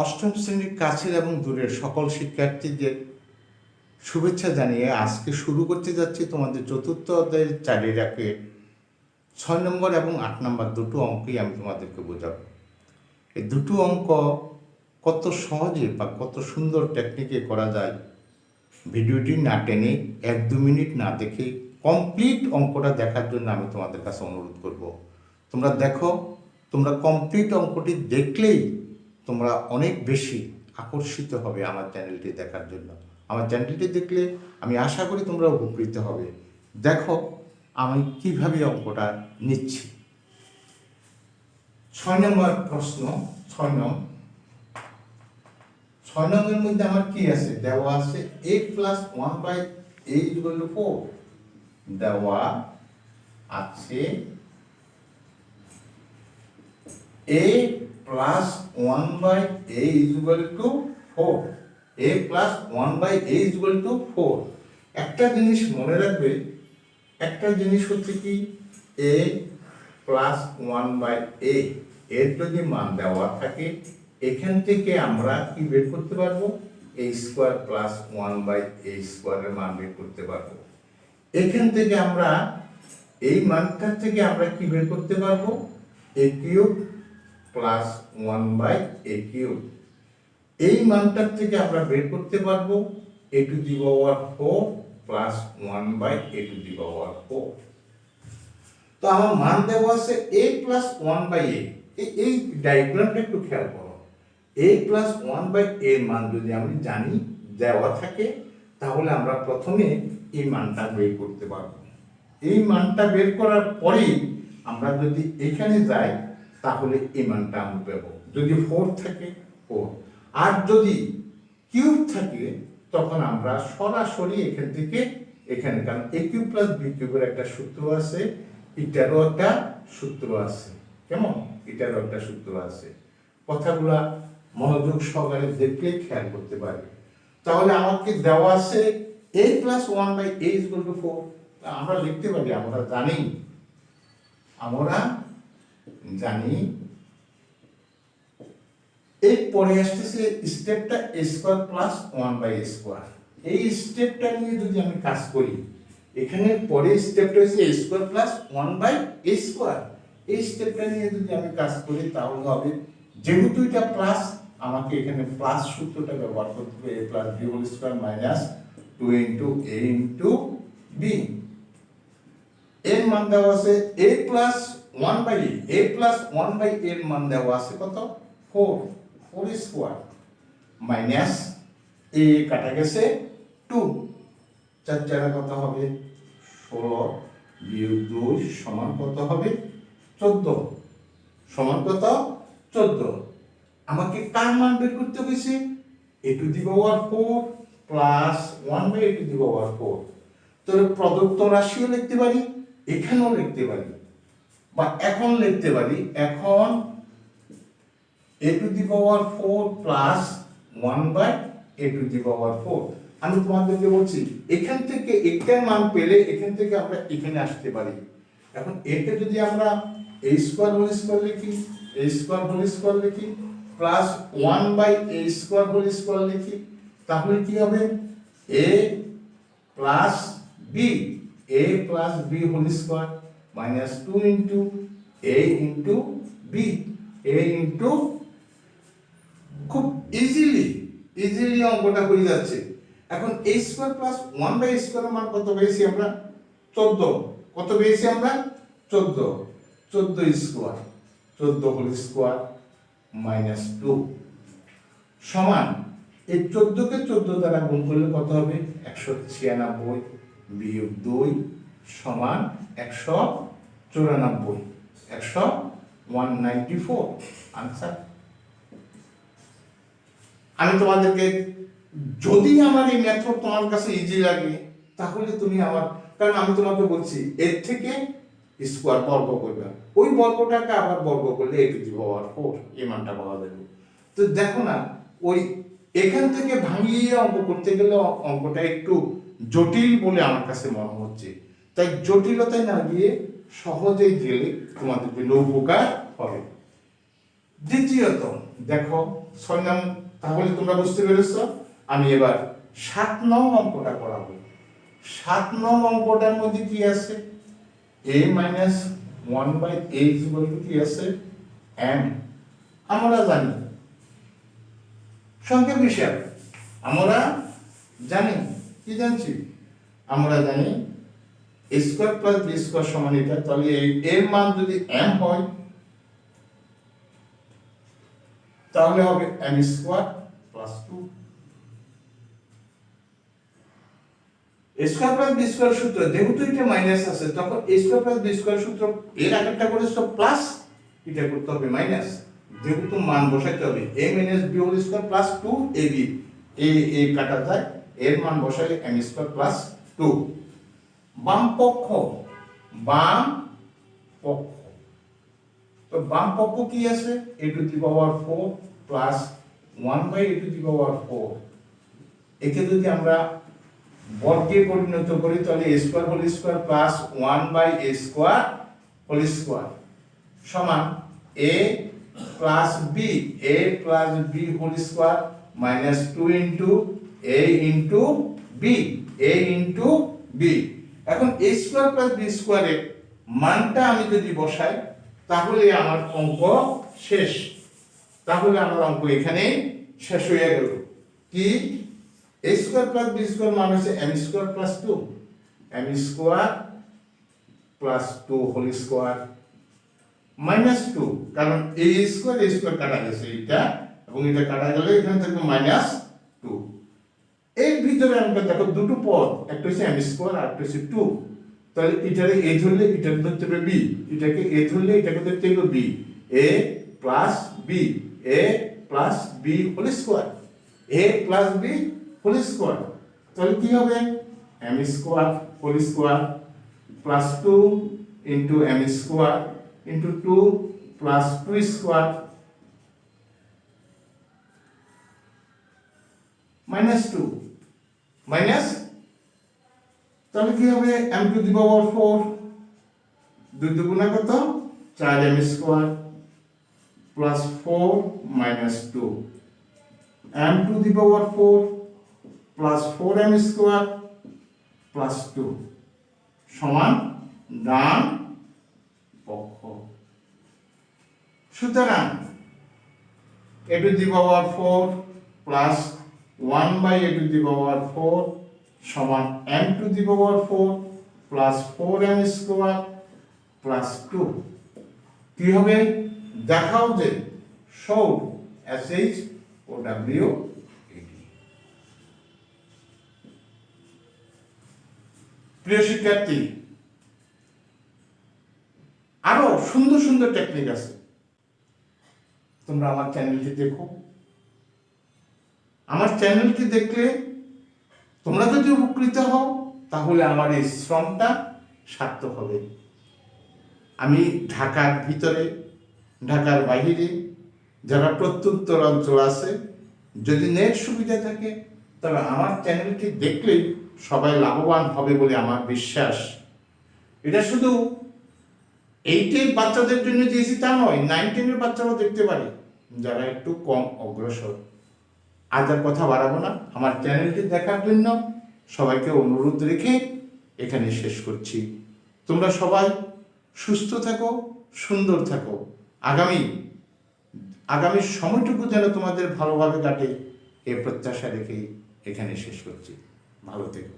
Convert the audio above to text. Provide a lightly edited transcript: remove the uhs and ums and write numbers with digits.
অষ্টম শ্রেণীর কাছের এবং দূরের সকল শিক্ষার্থীদের শুভেচ্ছা জানিয়ে আজকে শুরু করতে যাচ্ছি তোমাদের চতুর্থ অধ্যায়ের চারের একে 6 নম্বর এবং 8 নম্বর দুটো অঙ্কই আমি তোমাদেরকে বোঝাবো। এই দুটো অঙ্ক কত সহজে বা কত সুন্দর টেকনিকে করা যায়, ভিডিওটি না টেনে 1-2 মিনিট না দেখে কমপ্লিট অঙ্কটা দেখার জন্য আমি তোমাদের কাছে অনুরোধ করব। তোমরা দেখো, তোমরা কমপ্লিট অঙ্কটি দেখলেই তোমরা অনেক বেশি আকর্ষিত হবে আমার চ্যানেলটি দেখার জন্য। আমার চ্যানেলটি দেখলে আমি আশা করি তোমরা উপকৃত হবে। দেখো আমি কিভাবে অঙ্কটা নিচ্ছি। 6 নম্বর প্রশ্ন, 6 নম্বরের মধ্যে আমার কি আছে? দেওয়া আছে a + 1/a = 4। দেওয়া আছে a + 1/a = 4। a + 1/a = 4। একটা জিনিস মনে রাখবে, একটা জিনিস হচ্ছে কি, a + 1/a এর যদি মান দেওয়া থাকে, এখান থেকে আমরা কি বের করতে পারবো? a² + 1/a² এর মান বের করতে পারবো। এখান থেকে আমরা এই মানটার থেকে আমরা কি বের করতে পারবো? a³ + 1/a³। এই মানটার থেকে আমরা বের করতে পারবো a⁴ + 1/a⁴। তো আমার মান দেওয়া আছে a + 1/a। এই ডায়াগ্রামটা একটু খেয়াল করো। a + 1/a এর মান যদি আমি জানি দেওয়া থাকে, তাহলে আমরা প্রথমে এই মানটা বের করতে পারবো। এই মানটা বের করার পরেই আমরা যদি এখানে যাই, তাহলে এই মানটা আমরা পাবো। যদি 4 থাকে 4, আর যদি কিউব থাকে তখন আমরা সরাসরি এখান থেকে এখানে, কারণ a³ + b³ এর একটা সূত্র আছে, এটারও একটা সূত্র আছে। কেমন? এটারও একটা সূত্র আছে। কথাগুলা মনোযোগ সহকারে দেখলে খেয়াল করতে পারবে। তাহলে আমাকে দেওয়া আছে a + 1/a = 4। আমরা লিখতে পারি, আমরা জানি এরপরে আসতেছে স্টেপটা a² + 1/a²। এই স্টেপটা নিয়ে যদি আমি কাজ করি, এখানে পরে স্টেপটা হচ্ছে a² + 1/a²। এই স্টেপটা নিয়ে যদি আমি কাজ করি তাহলে হবে, যেহেতু এটা প্লাস, আমাকে এখানে প্লাস সূত্রটা ব্যবহার করতে হবে, a + b² - 2 * a * b। এর মান দেওয়া আছে a + 1/a। a + 1/a এর মান দেওয়া আছে কত? 4² মাইনাস a কাটা গেছে 2, 4 4 কত হবে? 16 - 2 সমান কত হবে? 14। সমান কত? 14। আমাকে কার মান বের করতে হয়েছে? a⁴ + 1/a⁴। তাহলে প্রদত্ত রাশিও লিখতে পারি, এখানেও লিখতে পারি, বা এখন লিখতে পারি। এখন a⁴ + 1/a⁴। আমি তোমাদেরকে বলছি, এখান থেকে একটা মান পেলে এখান থেকে আমরা এখানে আসতে পারি। এখন এটা যদি আমরা a² লিখি, a² লিখি প্লাস 1/a² লিখি, তাহলে কি হবে? a + b, a + b² minus 2 * a * b, a খুব ইজিলি অঙ্কটা হয়ে যাচ্ছে। এখন a² + 1/a² এর মান কত পেয়েছি আমরা? 14। কত পেয়েছি আমরা? 14। 14² minus 2 সমান, এই 14 কে 14 দ্বারা গুণ করলে কত হবে? 196 - 2 সমান 194। 194 আনসার। আমি তোমাদেরকে, যদি আমার এই মেথড তোমার কাছে ইজি লাগে, তাহলে তুমি আমার, কারণ আমি তোমাকে বলছি এর থেকে স্কোয়ার বর্গ করবে, ওই বর্গটাকে আবার বর্গ করলে a⁴ এই মানটা পাওয়া যাবে। তো দেখো না, ওই এখান থেকে ভাঙিয়ে অঙ্ক করতে গেলে অঙ্কটা একটু জটিল বলে আমার কাছে মনে হচ্ছে। তাই জটিলতায় না গিয়ে সহজেই গেলে তোমাদের জন্য উপকার হবে। দ্বিতীয়ত দেখো 6 নং, তাহলে তোমরা বুঝতে পেরেছ। আমি এবার 7 নং অঙ্কটা করাবো। 7 নং অঙ্কটার মধ্যে কি আছে? a minus 1/a equal to কি আছে? m। আমরা জানি সংক্ষেপ হিসাব, আমরা জানি কি জানছি? আমরা জানি a square plus b square সমান এটা। তাহলে এই এর মান যদি m হয় তাহলে হবে m square plus 2। a square plus b square সূত্র, যেহেতু এটা মাইনাস আছে তখন a square plus b square সূত্র এর আগেরটা করেছো প্লাস, এটা করতে হবে মাইনাস। যেহেতু মান বসাইতে হবে a minus b whole square plus 2ab, এই কাটা যায়, এর মান বসাইলে m স্কয়ার প্লাস 2। বাম পক্ষ, বাম পক্ষ, তো বাম পক্ষ কি আছে? a to the power 4 plus 1/a to the power 4। একে যদি আমরা বর্গে পরিণত করি তাহলে a square whole square plus 1/a square whole square সমান a plus b, a plus b whole square minus 2 into a into b, a into b। এখন a square plus b স্কয়ারের মানটা আমি যদি বসাই তাহলে আমার অঙ্ক শেষ। তাহলে আমার অঙ্ক এখানে শেষ হয়ে গেল। কি? a square plus b square মান হচ্ছে m square plus 2, m square plus 2 whole square minus 2, কারণ a স্কয়ার কাটা গেছে এটা, এবং এটা কাটা গেলে এখানে থাকবে মাইনাস 2। এর ভিতরে আমরা দেখো দুটো পদ, একটা হচ্ছে m স্কয়ার আর একটা হচ্ছে 2। তাহলে এটারে a ধরলে এটাকে ধরতে হবে b, এটাকে a ধরলে এটাকে ধরতে হবে b, a plus b, a plus b whole square, a plus b whole square. তাহলে কি হবে? m square whole square plus 2 into m square into 2 plus 2 square minus 2 minus, তাহলে কি হবে? m টু দি পাওয়ার 4, 2 দুগুণা কত? 4m square plus 4 minus 2, m to the power 4 plus 4m square plus 2 সমান ডান পক্ষ। সুতরাং a to the power 4 plus 1/a to the power 4 সমান m to the power 4 plus 4m square plus 2। কি হবে? দেখাও যে show sh ও w এটি। প্রিয় শিক্ষার্থী, আরো সুন্দর সুন্দর টেকনিক আছে, তোমরা আমার চ্যানেলটি দেখো। আমার চ্যানেলটি দেখলে তোমরা যদি উপকৃত হও তাহলে আমার এই শ্রমটা সার্থক হবে। আমি ঢাকার ভিতরে, ঢাকার বাইরে যারা প্রত্যুত্তর অঞ্চল আছে, যদি নেট সুবিধা থাকে তবে আমার চ্যানেলটি দেখলেই সবাই লাভবান হবে বলে আমার বিশ্বাস। এটা শুধু 8-এর বাচ্চাদের জন্য দিয়েছি তা নয়, 9-10-এর বাচ্চারাও দেখতে পারে যারা একটু কম অগ্রসর। আজ আর কথা বাড়াবো না, আমার চ্যানেলটি দেখার জন্য সবাইকে অনুরোধ রেখে এখানে শেষ করছি। তোমরা সবাই সুস্থ থাকো, সুন্দর থাকো। আগামী সময়টুকু যেন তোমাদের ভালোভাবে কাটে এই প্রত্যাশা রেখে এখানে শেষ করছি। ভালো থেকো।